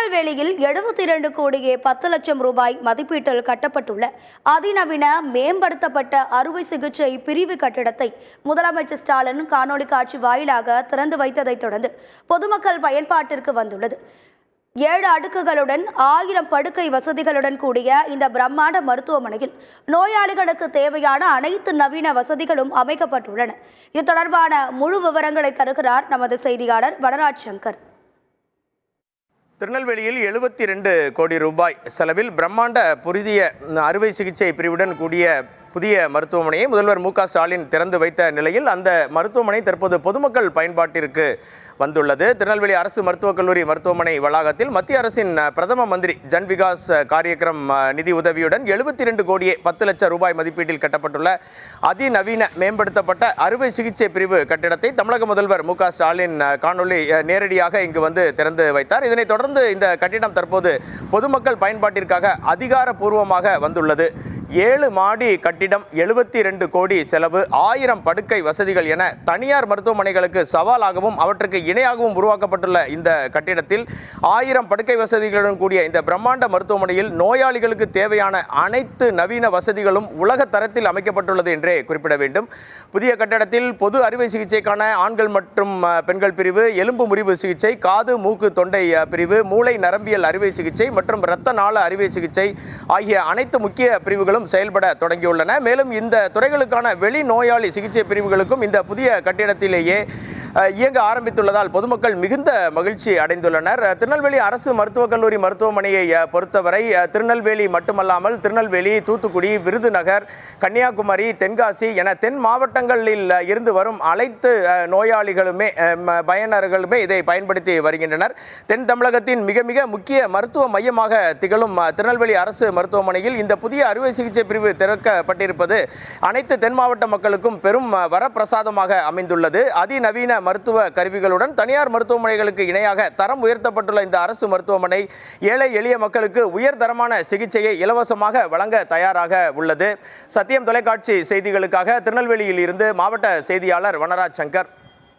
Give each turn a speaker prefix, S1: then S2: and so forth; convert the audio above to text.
S1: திருநெல்வேலியில் 72 கோடியே 10 லட்சம் ரூபாய் மதிப்பீட்டில் கட்டப்பட்டுள்ள அதிநவீன மேம்படுத்தப்பட்ட அறுவை சிகிச்சை பிரிவு கட்டிடத்தை முதலமைச்சர் ஸ்டாலின் காணொலி காட்சி வாயிலாக திறந்து வைத்ததைத் தொடர்ந்து பொதுமக்கள் பயன்பாட்டிற்கு வந்துள்ளது. 7 அடுக்குகளுடன் 1000 படுக்கை வசதிகளுடன் கூடிய இந்த பிரம்மாண்ட மருத்துவமனையில் நோயாளிகளுக்கு தேவையான அனைத்து நவீன வசதிகளும் அமைக்கப்பட்டுள்ளன. இது தொடர்பான முழு விவரங்களை தருகிறார் நமது செய்தியாளர் வனராஜ் சங்கர்.
S2: திருநெல்வேலியில் 72 கோடி ரூபாய் செலவில் பிரம்மாண்ட புதிய அறுவை சிகிச்சை பிரிவுடன் கூடிய புதிய மருத்துவமனையை முதல்வர் மு க ஸ்டாலின் திறந்து வைத்த நிலையில் அந்த மருத்துவமனை தற்போது பொதுமக்கள் பயன்பாட்டிற்கு வந்துள்ளது. திருநெல்வேலி அரசு மருத்துவக் கல்லூரி மருத்துவமனை வளாகத்தில் மத்திய அரசின் பிரதம மந்திரி ஜன் விகாஸ் காரியக்கிரம் நிதி உதவியுடன் 72 கோடியே 10 லட்சம் ரூபாய் மதிப்பீட்டில் கட்டப்பட்டுள்ள அதிநவீன மேம்படுத்தப்பட்ட அறுவை சிகிச்சை பிரிவு கட்டிடத்தை தமிழக முதல்வர் மு க ஸ்டாலின் காணொலி நேரடியாக இங்கு வந்து திறந்து வைத்தார். இதனைத் தொடர்ந்து இந்த கட்டிடம் தற்போது பொதுமக்கள் பயன்பாட்டிற்காக அதிகாரப்பூர்வமாக வந்துள்ளது. 7 மாடி கட்டிடம், 72 கோடி செலவு, 1000 படுக்கை வசதிகள் என தனியார் மருத்துவமனைகளுக்கு சவாலாகவும் அவற்றுக்கு இணையாகவும் உருவாக்கப்பட்டுள்ள இந்த கட்டிடத்தில் 1000 படுக்கை வசதிகளுடன் கூடிய இந்த பிரம்மாண்ட மருத்துவமனையில் நோயாளிகளுக்கு தேவையான அனைத்து நவீன வசதிகளும் உலக தரத்தில் அமைக்கப்பட்டுள்ளது என்றே குறிப்பிட வேண்டும். புதிய கட்டிடத்தில் பொது அறுவை சிகிச்சைக்கான ஆண்கள் மற்றும் பெண்கள் பிரிவு, எலும்பு முறிவு சிகிச்சை, காது மூக்கு தொண்டை பிரிவு, மூளை நரம்பியல் அறுவை சிகிச்சை மற்றும் இரத்த நாள அறுவை சிகிச்சை ஆகிய அனைத்து முக்கிய பிரிவுகளும் செயல்பட தொடங்கியுள்ளன. மேலும் இந்த துறைகளுக்கான வெளி நோயாளி சிகிச்சை பிரிவுகளுக்கும் இந்த புதிய கட்டிடத்திலேயே இயங்க ஆரம்பித்துள்ளதால் பொதுமக்கள் மிகுந்த மகிழ்ச்சி அடைந்துள்ளனர். திருநெல்வேலி அரசு மருத்துவக் கல்லூரி மருத்துவமனையை பொறுத்தவரை திருநெல்வேலி மட்டுமல்லாமல் திருநெல்வேலி, தூத்துக்குடி, விருதுநகர், கன்னியாகுமரி, தென்காசி என தென் மாவட்டங்களில் இருந்து வரும் அனைத்து நோயாளிகளுமே பயனர்களுமே இதை பயன்படுத்தி வருகின்றனர். தென் தமிழகத்தின் மிக மிக முக்கிய மருத்துவ மையமாக திகழும் திருநெல்வேலி அரசு மருத்துவமனையில் இந்த புதிய அறுவை சிகிச்சை பிரிவு திறக்கப்பட்டிருப்பது அனைத்து தென் மாவட்ட மக்களுக்கும் பெரும் வரப்பிரசாதமாக அமைந்துள்ளது. அதிநவீன மருத்துவ கருவிகளுடன் தனியார் மருத்துவமனைகளுக்கு இணையாக தரம் உயர்த்தப்பட்டுள்ள இந்த அரசு மருத்துவமனை ஏழை எளிய மக்களுக்கு உயர்தரமான சிகிச்சையை இலவசமாக வழங்க தயாராக உள்ளது. சத்தியம் தொலைக்காட்சி செய்திகளுக்காக திருநெல்வேலியில் இருந்து மாவட்ட செய்தியாளர் வனராஜ் சங்கர்.